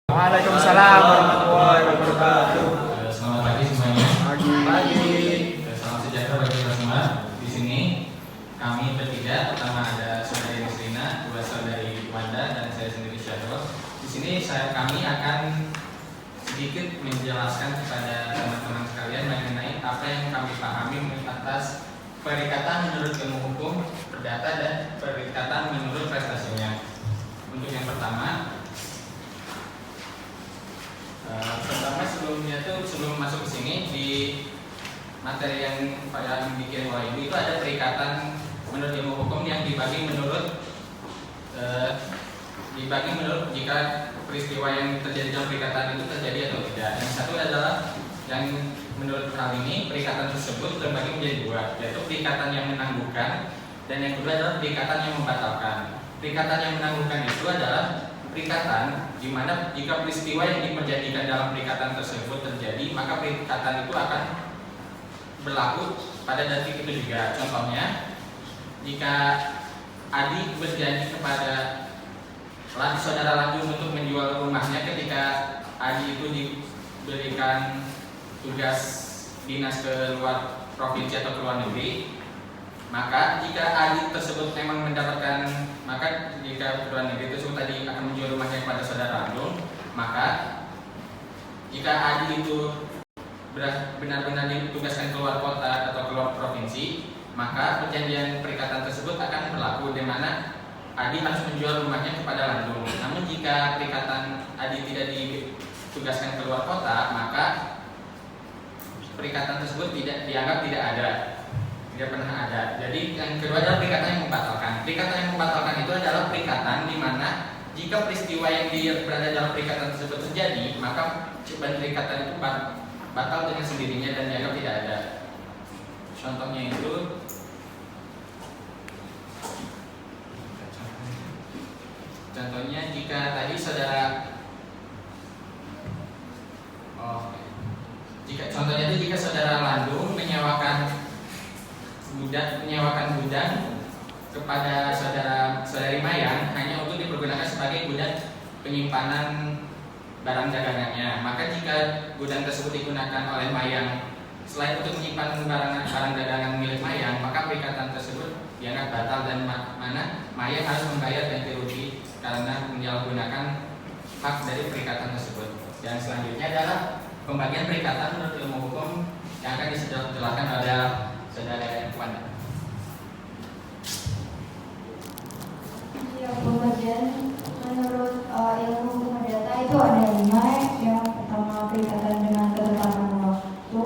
Waalaikumsalam warahmatullahi wabarakatuh. Selamat pagi semuanya. Pagi. Salam sejahtera bagi kita semua. Di sini kami bertiga, pertama ada saudari Musrina, dua saudari Wanda, dan saya sendiri Syahro. Di sini kami akan sedikit menjelaskan kepada teman-teman sekalian mengenai apa yang kami pahami atas perikatan menurut ilmu hukum, perdata, dan perikatan menurut prestasinya. Untuk yang pertama sebelum masuk ke sini, di materi yang pada bikin itu ada perikatan menurut ilmu hukum yang dibagi menurut jika peristiwa yang terjadi dalam perikatan itu terjadi atau tidak. Yang satu adalah yang menurut hal ini perikatan tersebut terbagi menjadi dua, yaitu perikatan yang menangguhkan dan yang kedua adalah perikatan yang membatalkan. Perikatan yang menangguhkan itu adalah perikatan di mana jika peristiwa yang diperjadikan dalam perikatan tersebut terjadi, maka perikatan itu akan berlaku pada detik itu juga. Contohnya, jika Adi berjanji kepada saudara Lanjung untuk menjual rumahnya ketika Adi itu diberikan tugas dinas ke luar provinsi atau ke luar negeri, maka jika Adi tersebut memang mendapatkan, maka jika luar negeri tersebut tadi akan menjual rumahnya kepada saudara Lanjung, maka jika Adi itu benar-benar ditugaskan keluar kota atau keluar provinsi, maka perjanjian perikatan tersebut akan berlaku, di mana Adi harus menjual rumahnya kepada Lanjung. Namun jika perikatan Adi tidak ditugaskan keluar kota, maka perikatan tersebut dianggap tidak ada. Tidak pernah ada. Jadi yang kedua adalah perikatan yang membatalkan. Perikatan yang membatalkan itu adalah perikatan di mana jika peristiwa yang berada dalam perikatan tersebut terjadi, maka perikatan itu batal dengan sendirinya dan dianggap tidak ada. Contohnya itu jika tadi jika saudara Landung menyewakan gudang kepada saudari Mayang hanya untuk dipergunakan sebagai gudang penyimpanan barang dagangannya, maka jika gudang tersebut digunakan oleh Mayang selain untuk menyimpan barang dagangan milik Mayang, maka perikatan tersebut dianggap batal dan mana Mayang harus membayar ganti rugi karena menyalahgunakan hak dari perikatan tersebut. Dan selanjutnya adalah pembagian perikatan menurut ilmu hukum yang akan dijelaskan oleh saudara Wanda. Ya, pembagian menurut ilmu hukum perdata itu ada 5. Yang pertama, perikatan dengan ketetapan waktu,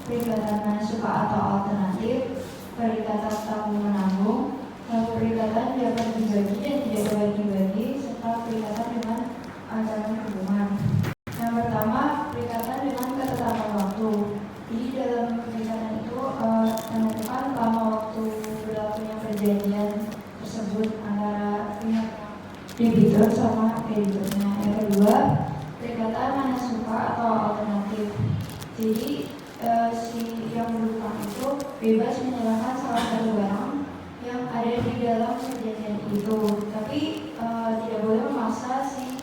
perikatan mansuka atau alternatif, perikatan tanggung menanggung, lalu perikatan dapat dibagi dan tidak dapat dibagi, serta perikatan dengan ancaman hubungan. Yang pertama, perikatan dengan ketetapan waktu. Jadi dalam perikatan itu menentukan lama waktu berlakunya perjanjian tersebut antara pihak debitur sama krediturnya. Yang kedua, perikatan manasuka atau alternatif. Jadi si yang berutang itu bebas menyerahkan salah satu barang yang ada di dalam perjanjian itu, tapi tidak boleh memaksa si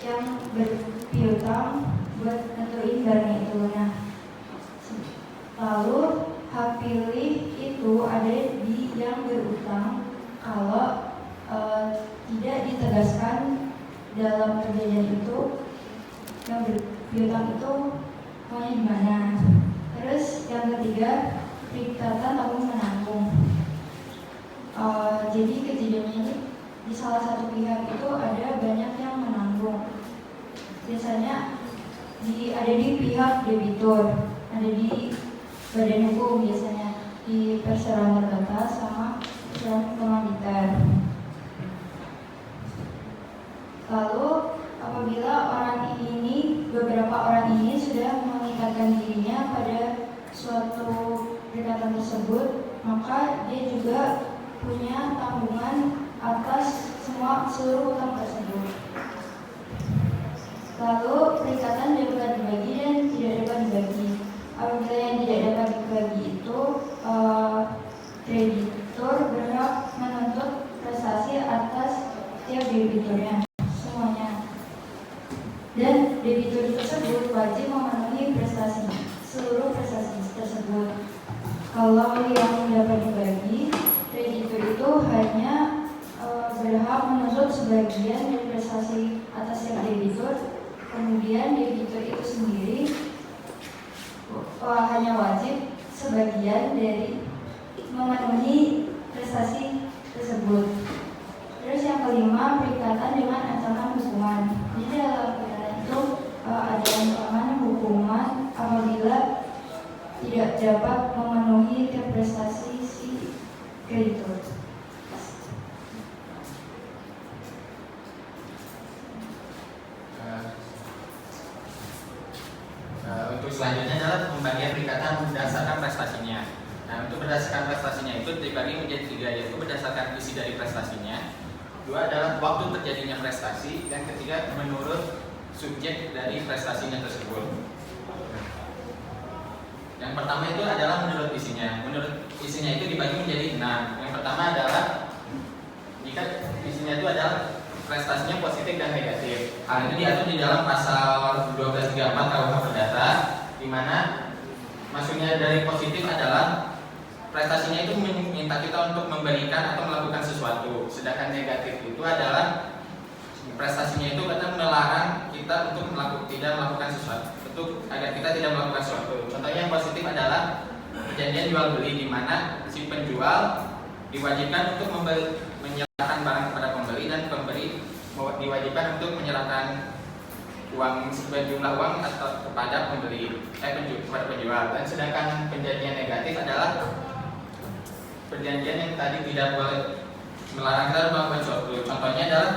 yang berpiutang buat nentuin barang itu. Nah, lalu hak pilih itu ada di yang berutang kalau tidak ditegaskan dalam perjanjian itu yang berpiutang itu maunya di mana. Terus yang ketiga, perikatan tanggung menanggung. Jadi kejadiannya ini di salah satu pihak itu ada banyak yang menanggung. Biasanya ada di pihak debitur, ada di badan hukum, biasanya di perseroan terbatas sama perseroan komanditer. Lalu apabila beberapa orang ini sudah mengikatkan dirinya pada suatu perikatan tersebut, maka dia juga punya tanggungan atas seluruh utang tersebut. Lalu perikatan dapat dibagi dan tidak dapat dibagi. Apabila yang tidak dapat dibagi itu kreditur berhak menuntut prestasi atas setiap debiturnya semuanya. Kalau yang dapat dibagi, kreditur itu hanya berhak menuntut sebagian dari prestasi atas yang debitur. Kemudian debitur itu sendiri hanya wajib sebagian dari memenuhi prestasi tersebut. Terus yang kelima, perikatan dengan ancaman hukuman. Jadi dalam perikatan itu ada ancaman hukuman apabila tidak dapat memenuhi tiap prestasi si kreditur. Untuk selanjutnya adalah pembagian perikatan berdasarkan prestasinya. Nah, untuk berdasarkan prestasinya itu dibagi menjadi 3, yaitu berdasarkan isi dari prestasinya. 2 adalah waktu terjadinya prestasi, dan ketiga menurut subjek dari prestasinya tersebut. Yang pertama itu adalah menurut isinya. Menurut isinya itu dibagi menjadi 6. Yang pertama adalah jika isinya itu adalah prestasinya positif dan negatif. Hal ini diatur di dalam pasal 1234 KUH Perdata, di mana maksudnya dari positif adalah prestasinya itu meminta kita untuk memberikan atau melakukan sesuatu. Sedangkan negatif itu adalah prestasinya itu kadang melarang kita untuk tidak melakukan sesuatu, agar kita tidak melakukan sesuatu. Contohnya yang positif adalah perjanjian jual beli, di mana si penjual diwajibkan untuk menyerahkan barang kepada pembeli, dan pembeli diwajibkan untuk menyerahkan uang sejumlah uang atau kepada kepada penjual. Dan sedangkan perjanjian negatif adalah perjanjian yang tadi tidak boleh melarang kita melakukan sesuatu. Contohnya adalah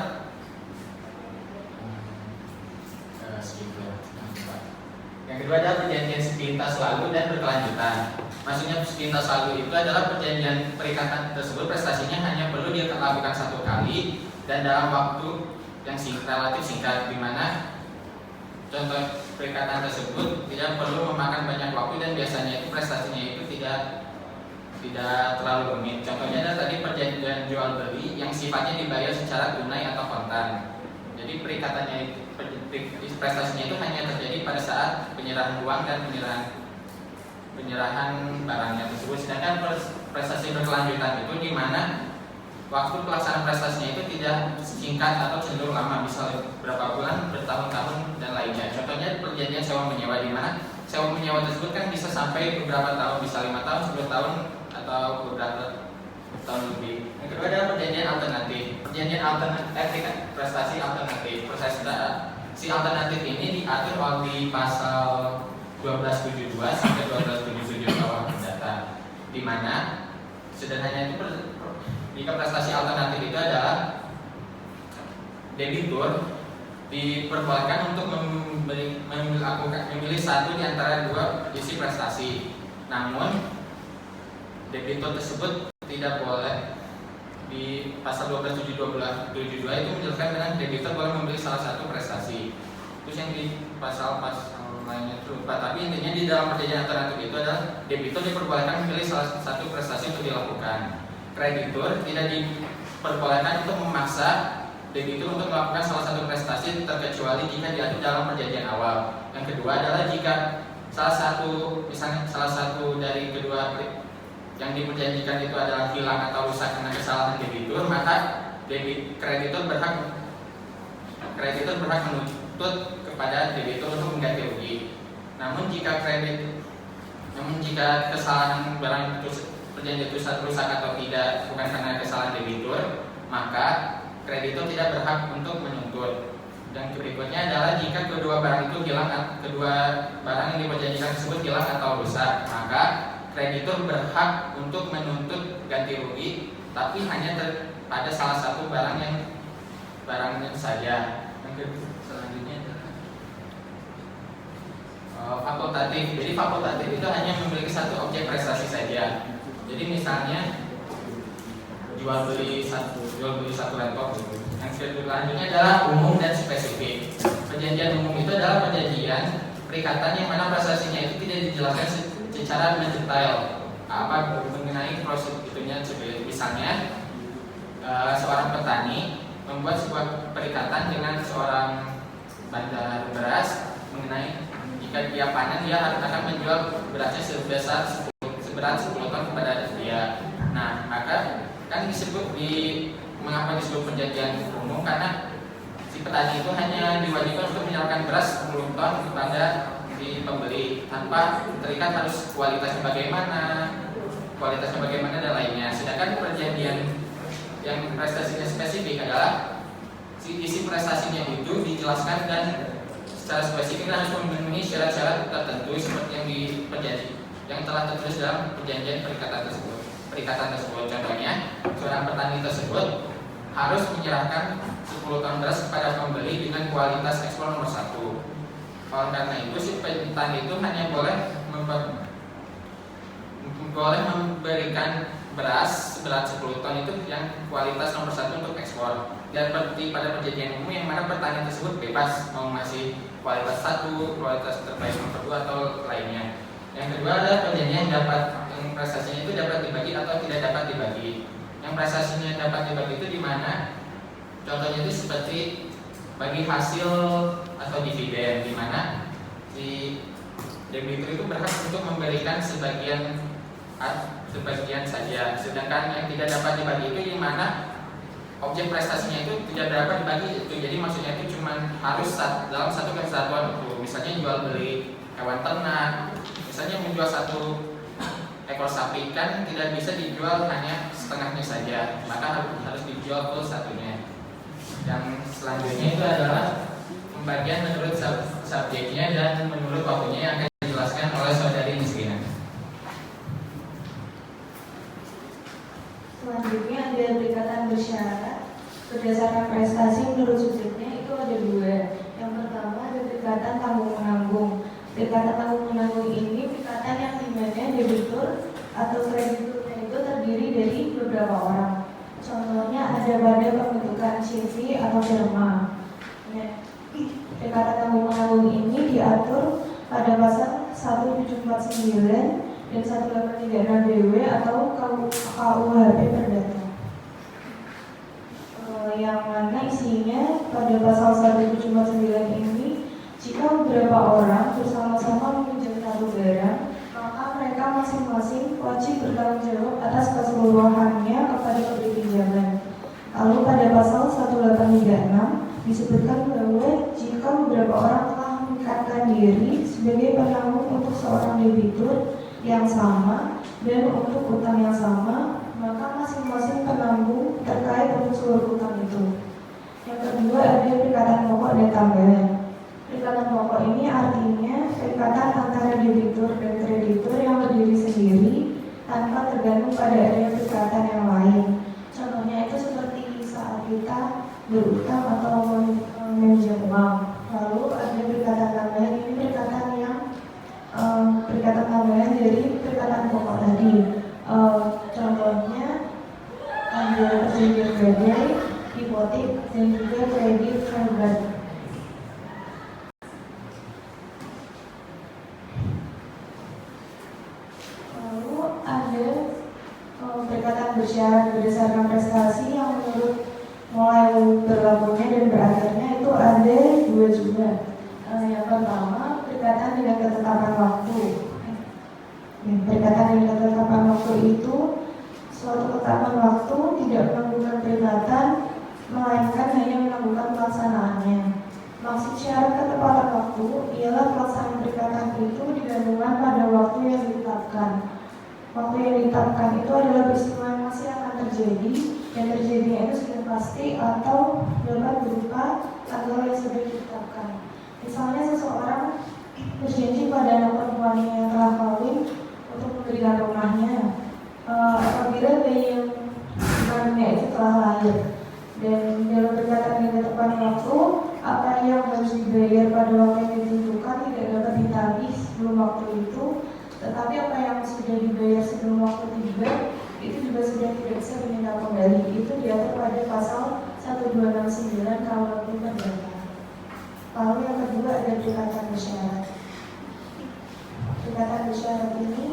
yang kedua adalah perjanjian sepintas lalu dan berkelanjutan. Maksudnya sepintas lalu itu adalah perjanjian perikatan tersebut prestasinya hanya perlu dia lakukan 1 kali dan dalam waktu yang relatif singkat, di mana contoh perikatan tersebut tidak perlu memakan banyak waktu dan biasanya itu prestasinya itu tidak terlalu rumit. Contohnya adalah tadi perjanjian jual beli yang sifatnya dibayar secara tunai atau kontan. Jadi perikatannya itu, prestasinya itu hanya terjadi pada saat penyerahan uang dan penyerahan barangnya tersebut. Sedangkan prestasi berkelanjutan itu di mana waktu pelaksanaan prestasinya itu tidak singkat atau cenderung lama, misalnya berapa bulan, bertahun-tahun dan lainnya. Contohnya perjanjian sewa menyewa, di mana sewa menyewa tersebut kan bisa sampai beberapa tahun, bisa 5 tahun, 10 tahun atau beberapa tahun lebih. Yang kedua adalah perjanjian alternatif. Perjanjian alternatif, prestasi alternatif. Si alternatif ini diatur di pasal 1272 sampai 1277 KUH Perdata, di mana sederhananya itu jika prestasi alternatif itu adalah debitur diperbolehkan untuk memilih satu di antara 2 isi prestasi. Namun debitur tersebut tidak boleh, di pasal 1272 itu menjelaskan dengan debitur boleh memilih salah satu prestasi. Terus yang di pasal lainnya itu lupa, tapi intinya di dalam perjanjian alternatif itu adalah debitur diperbolehkan memilih salah satu prestasi untuk dilakukan. Kreditur tidak diperbolehkan untuk memaksa debitur untuk melakukan salah satu prestasi terkecuali jika diatur dalam perjanjian awal. Yang kedua adalah jika salah satu dari kedua yang diperjanjikan itu adalah hilang atau rusak karena kesalahan debitur, maka kreditur berhak menuntut kepada debitur untuk mengganti rugi. Namun jika kesalahan barang perjanjian itu rusak atau tidak bukan karena kesalahan debitur, maka kreditur tidak berhak untuk menuntut. Dan berikutnya adalah jika kedua barang yang diperjanjikan tersebut hilang atau rusak, maka kreditur berhak untuk menuntut ganti rugi, tapi hanya pada salah satu barangnya saja. Selanjutnya fakultatif. Jadi fakultatif itu hanya memiliki satu objek prestasi saja. Jadi misalnya jual beli satu laptop. Yang selanjutnya adalah umum dan spesifik. Perjanjian umum itu adalah perjanjian perikatan yang mana prestasinya itu tidak dijelaskan secara mendetail mengenai proses itunya. Misalnya seorang petani membuat sebuah perikatan dengan seorang bandar beras mengenai jika dia panen dia akan menjual berasnya sebesar seberat 10 ton kepada dia. Nah, maka kan mengapa disebut perjanjian umum, karena si petani itu hanya diwajibkan untuk menyalurkan beras 10 ton kepada si pembeli tanpa terikat harus kualitasnya bagaimana dan lainnya. Sedangkan perjanjian yang prestasinya spesifik adalah isi prestasinya itu dijelaskan dan secara spesifik harus memenuhi syarat-syarat tertentu seperti yang telah tertulis dalam perjanjian perikatan tersebut. Contohnya, seorang petani tersebut harus menyerahkan 10 ton beras kepada pembeli dengan kualitas ekspor nomor 1. Oleh karena itu, si petani itu hanya boleh memberikan beras seberat 10 ton itu yang kualitas nomor 1 untuk ekspor. Dan seperti pada perjanjian umum yang mana petani tersebut bebas mau masih kualitas 1, kualitas terbaik nomor 2 atau lainnya. Yang kedua adalah perjanjian yang prestasinya itu dapat dibagi atau tidak dapat dibagi. Yang prestasinya dapat dibagi itu di mana? Contohnya itu seperti bagi hasil atau dividen, di mana si debitur itu berhak untuk memberikan sebagian saja. Sedangkan yang tidak dapat dibagi itu di mana objek prestasinya itu tidak dapat dibagi itu. Jadi maksudnya itu cuma harus dalam satu kesatuan itu. Misalnya jual beli hewan ternak, misalnya menjual 1 ekor sapi kan tidak bisa dijual hanya setengahnya saja, maka harus dijual full satunya. Yang selanjutnya itu adalah pembagian menurut subjeknya dan menurut waktunya yang akan dijelaskan oleh saudari Nisrina. Selanjutnya ada perikatan bersyarat berdasarkan prestasi menurut subjeknya itu ada 2. Yang pertama ada perikatan tanggung-menanggung. Perikatan tanggung-menanggung ini perikatan yang dimana debitur atau krediturnya itu terdiri dari beberapa orang. Contohnya ada pada pembentukan CV atau firma. Perikatan tanggung-menanggung ini diatur pada pasal 1749 dan 1836 DW atau KUHP Perdata. Yang mana isinya pada pasal 1749 ini, jika beberapa orang bersama-sama meminjam satu barang, maka mereka masing-masing wajib bertanggung jawab atas keseluruhannya kepada pemberi pinjaman. Lalu pada pasal 1836 disebutkan bahwa jika beberapa orang telah mengikatkan diri sebagai penanggung untuk seorang debitur yang sama dan untuk utang yang sama, maka masing-masing penanggung terkait untuk seluruh utang itu. Yang kedua ada perikatan pokok dan tambahan. Perikatan pokok ini artinya perikatan antara debitur dan kreditur yang berdiri sendiri tanpa tergantung pada adanya perikatan yang lain. Contohnya itu seperti saat kita berutang atau meminjam uang. Lalu ada perikatan tambahan, ini perikatan tambahan dari perikatan pokok tadi. Contohnya ada perjanjian gadai, hipotek, dan juga kredit kredit. Lalu ada perikatan bersyarat berdasarkan prestasi yang menurut mulai berlakunya dan berakhirnya itu ada 2 juga. Yang pertama perikatan dengan ketetapan waktu. Perikatan dengan ketetapan waktu itu suatu ketetapan waktu tidak menangguhkan perikatan, melainkan hanya menangguhkan pelaksanaannya. Maksud syarat ketepatan waktu ialah pelaksanaan perikatan itu digantungkan pada waktu yang ditetapkan. Waktu yang ditetapkan itu adalah peristiwa yang masih akan terjadi dan terjadinya itu sudah pasti atau dapat berupa tanggal yang sudah ditetapkan. Misalnya seseorang berjanji pada anak perempuannya yang telah kawin untuk memberikan rumahnya apabila bayi yang kandungnya itu telah lahir, dan dalam perikatan yang tepat waktu apa yang harus dibayar pada waktu yang ditentukan tidak dapat ditagih sebelum waktu itu, tetapi apa yang sudah dibayar sebelum waktu tiba itu juga sudah tidak bisa diminta kembali. Itu diatur pada pasal 1269 KUHP Perdata. Lalu yang kedua ada perikatan bersyarat. Perikatan bersyarat ini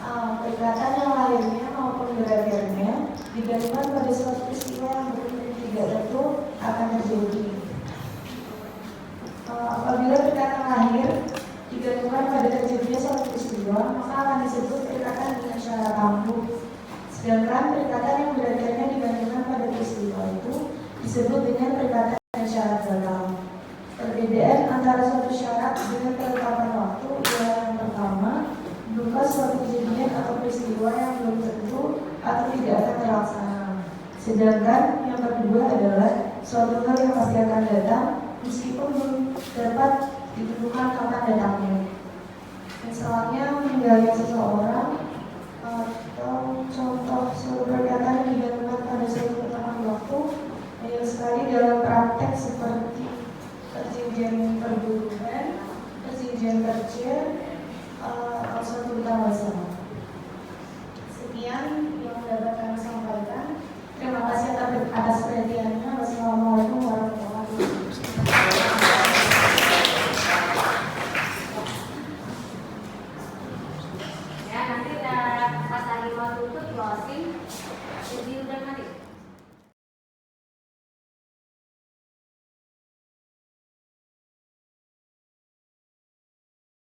perikatan yang lahirnya maupun berakhirnya digantungkan pada suatu peristiwa yang tidak tentu akan terjadi. Apabila perikatan lahir digantungkan pada terjadinya suatu peristiwa, maka akan disebut perikatan disebut dengan perikatan dan syarat batal. Perbedaan antara suatu syarat dengan ketetapan waktu ialah yang pertama, berupa suatu kejadian atau peristiwa yang belum tentu atau tidak akan terlaksana. Sedangkan yang kedua adalah suatu hal yang pasti akan datang meskipun belum dapat ditentukan kapan datangnya. Misalnya meninggalnya seseorang atau contoh suatu perkataan yang digantungkan pada suatu ketetapan waktu banyak sekali dalam praktek seperti perjanjian perburuan, perjanjian kerja, atau suatu hutang bersama. Sekian yang dapat kami sampaikan. Terima kasih atas perhatiannya. Wassalamualaikum warahmatullahi wabarakatuh. Ya, nanti pas lagi mau tutup closing, jadi udah mati.